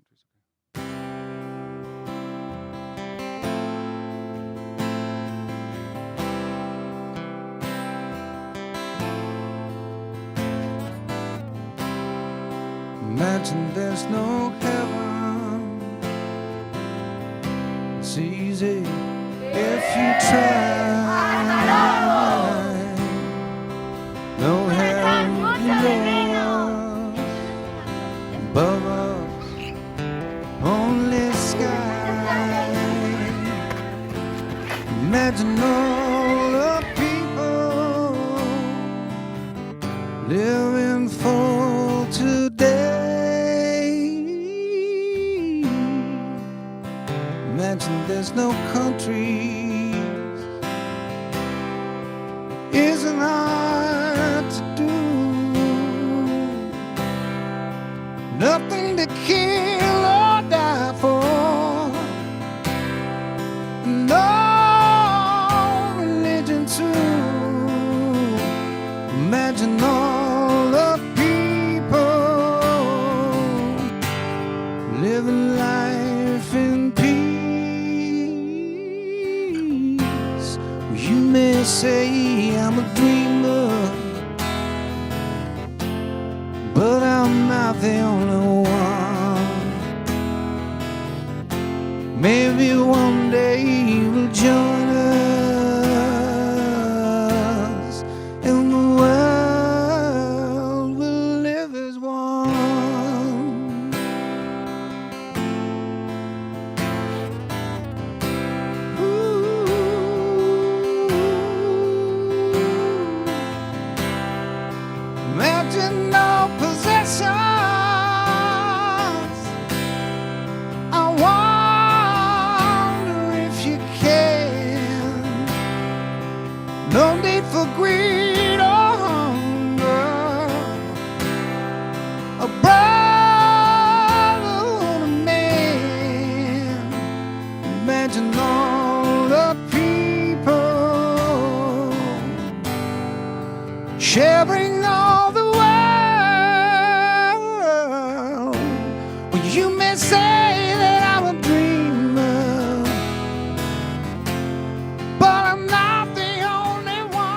countries. Okay. Imagine there's no heaven. It's easy if you try. No hell below, above us, only sky. Imagine all the people living for today. Imagine there's no countries. Isn't hard to do. Nothing to kill or die for. No religion too. Imagine all the people living life in peace. You may say I'm a dreamer, but I'm not the only one. Maybe one day you'll join us, and the world will live as one. Imagine no possessions. I wonder if you can. No need for greed or hunger. A brotherhood of man. Imagine all the people sharing all the world. Well, you may say that I'm a dreamer, but I'm not the only one.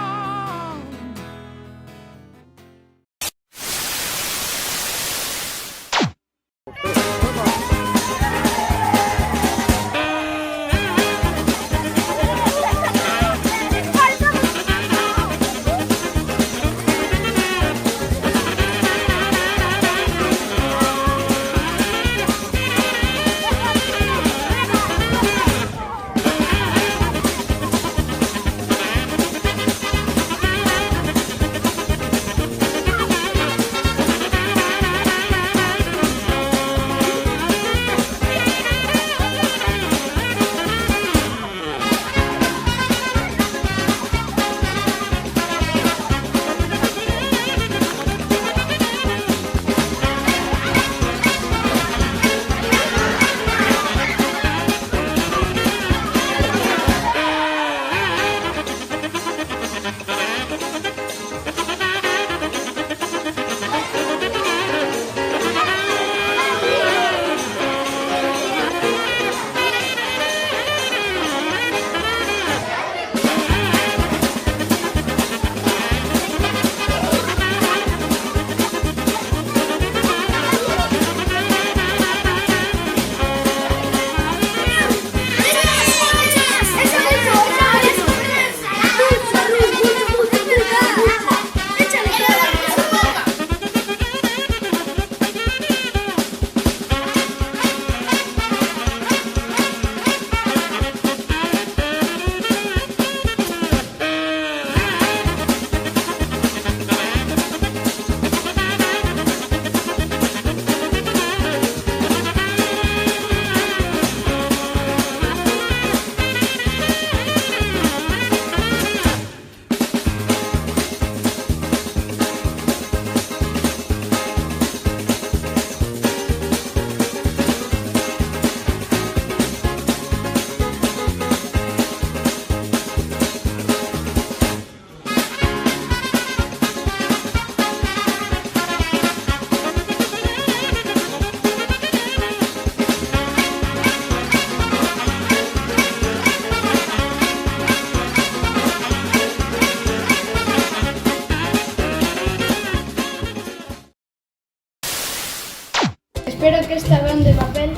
Espero que este avión de papel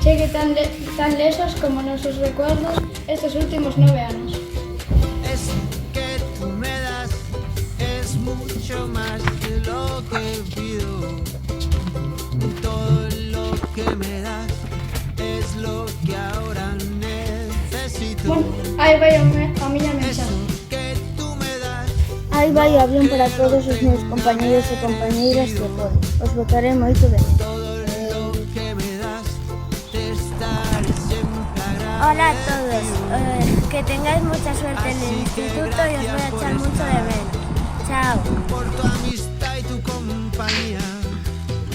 chegue tan lejos como nuestros recuerdos estos últimos 9 años. Eso que tú me das es mucho más de lo que pido. Todo lo que me das es lo que ahora necesito. Bueno, aí vai a miña mensaje. Aí vai o avión para todos os meus compañeiros e compañeiras de pode. Os botaré moito de menos. Hola a todos, que tengáis mucha suerte en el instituto y os voy a echar mucho de menos. Chao.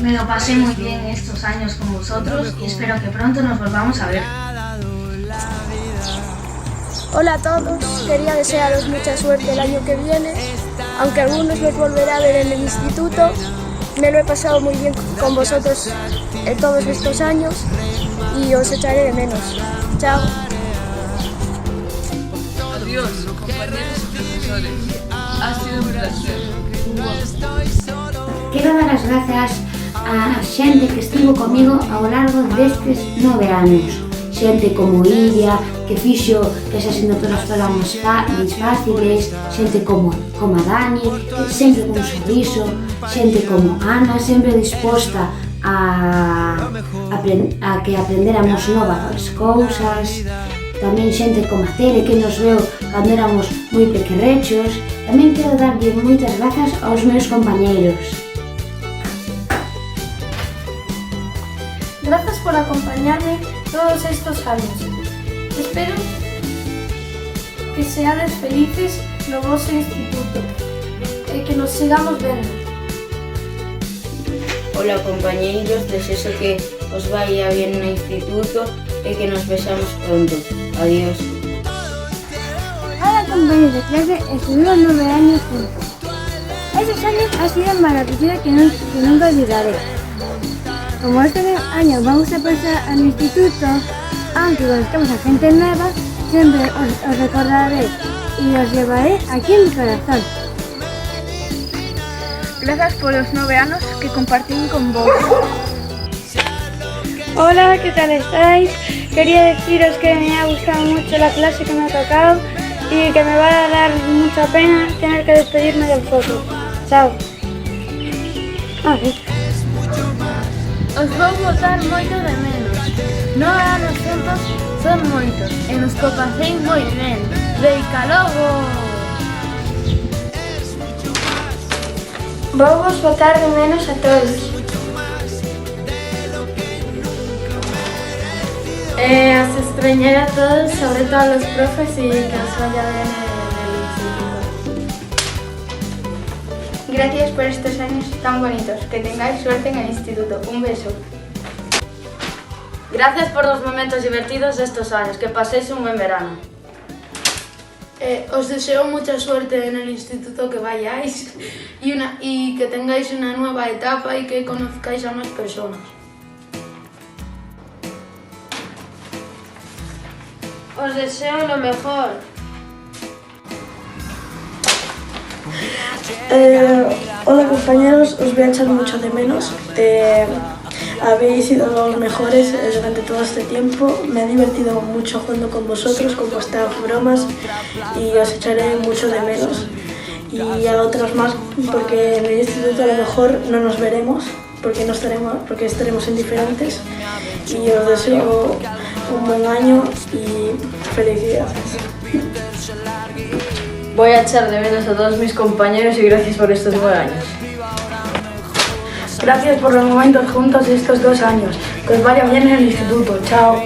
Me lo pasé muy bien estos años con vosotros y espero que pronto nos volvamos a ver. Hola a todos, quería desearos mucha suerte el año que viene, aunque algunos me volverá a ver en el instituto. Me lo he pasado muy bien con vosotros todos estos años y os echaré de menos. Chao. Adiós, compañeros y profesores. Ha sido un placer. Quero dar as grazas á xente que estivo comigo ao largo destes 9 anos. Xente como Iria, que fixo que as asignaturas foran máis fáciles, xente como a Dani, sempre con un sorriso, xente como Ana, sempre disposta a que aprendéramos novas cousas, tamén xente como a Tere que nos veu cando éramos moi pequerrechos. Tamén quero darlle moitas grazas aos meus compañeiros. Gracias por acompañarme todos estos años. Espero que seades felices no vosso instituto e que nos sigamos vendo. Hola compañeiros, deseo que os vaya bien no instituto e que nos vexamos pronto. Adiós. Hola compañeros de clase, estuvimos 9 años juntos. Esos años han sido maravillosos que nunca olvidaré. Como este año vamos a pasar al instituto, aunque conozcamos a gente nueva, siempre os recordaré y os llevaré aquí en mi corazón. Gracias por los 9 años que compartí con vos. Hola, ¿qué tal estáis? Quería deciros que me ha gustado mucho la clase que me ha tocado y que me va a dar mucha pena tener que despedirme de vosotros. Chao. Os vou botar moito de menos. 9 anos juntos son moitos e nos que o pasei moi ben. Veica logo! Vou vos botar de menos a todos. Os extrañaré a todos, sobre todo a los profes y que os vaya bien en el instituto. Gracias por estos años tan bonitos. Que tengáis suerte en el instituto. Un beso. Gracias por los momentos divertidos de estos años. Que paséis un buen verano. Os deseo mucha suerte en el instituto que vayáis y que tengáis una nueva etapa y que conozcáis a más personas. Os deseo lo mejor. Hola compañeros, os voy a echar mucho de menos. Habéis sido los mejores durante todo este tiempo. Me he divertido mucho jugando con vosotros, con vuestras bromas y os echaré mucho de menos. Y a otros más, porque en el instituto a lo mejor no nos veremos, porque estaremos en diferentes. Y os deseo un buen año y felicidades. Voy a echar de menos a todos mis compañeros y gracias por estos 9 años. Gracias por los momentos juntos estos 2 años. Que os vaya bien en el instituto. Chao.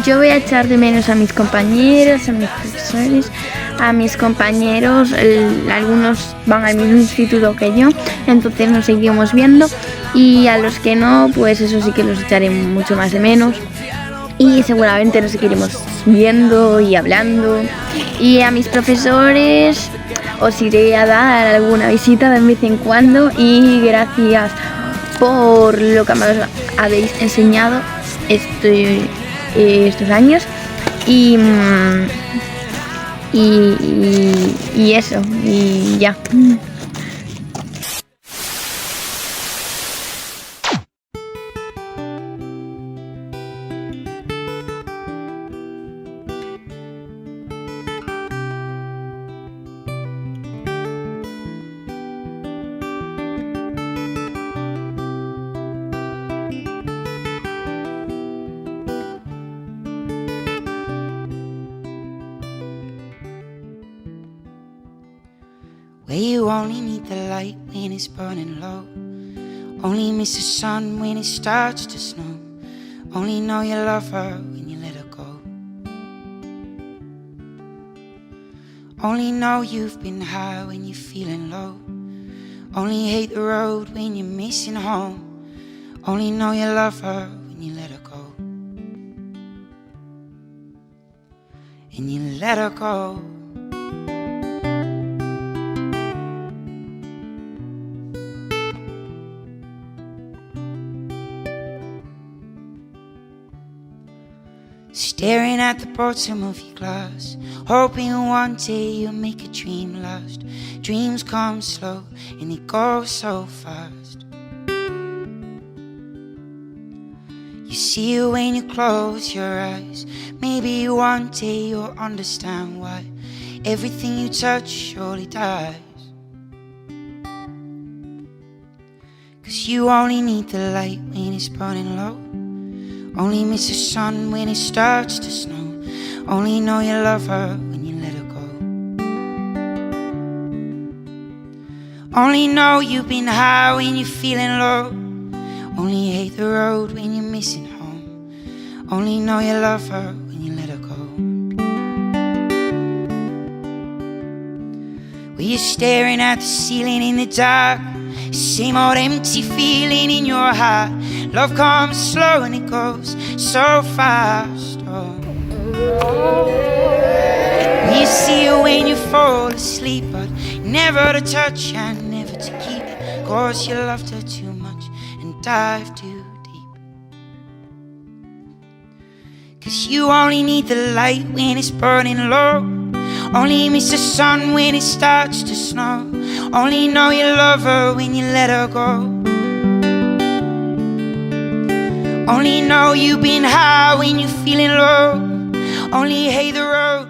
Yo voy a echar de menos a mis compañeros, a mis profesores, a mis compañeros. Algunos van al mismo instituto que yo, entonces nos seguimos viendo. Y a los que no, pues eso sí que los echaré mucho más de menos. Y seguramente nos seguiremos viendo y hablando. Y a mis profesores os iré a dar alguna visita de vez en cuando. Y gracias por lo que me habéis enseñado estos años. Y eso, y ya. where you only need the light when it's burning low. Only miss the sun when it starts to snow. Only know you love her when you let her go. Only know you've been high when you're feeling low. Only hate the road when you're missing home. Only know you love her when you let her go. And you let her go. Staring at the bottom of your glass, hoping one day you'll make a dream last. Dreams come slow and they go so fast. You see it when you close your eyes. Maybe one day you'll understand why everything you touch surely dies. 'Cause you only need the light when it's burning low. Only miss the sun when it starts to snow. Only know you love her when you let her go. Only know you've been high when you're feeling low. Only hate the road when you're missing home. Only know you love her when you let her go. When you're staring at the ceiling in the dark, same old empty feeling in your heart. Love comes slow and it goes so fast. Oh. You see it when you fall asleep, but never to touch and never to keep. 'Cause you loved her too much and dive too deep. 'Cause you only need the light when it's burning low. Only miss the sun when it starts to snow. Only know you love her when you let her go. Only know you've been high when you're feeling low. Only hate the road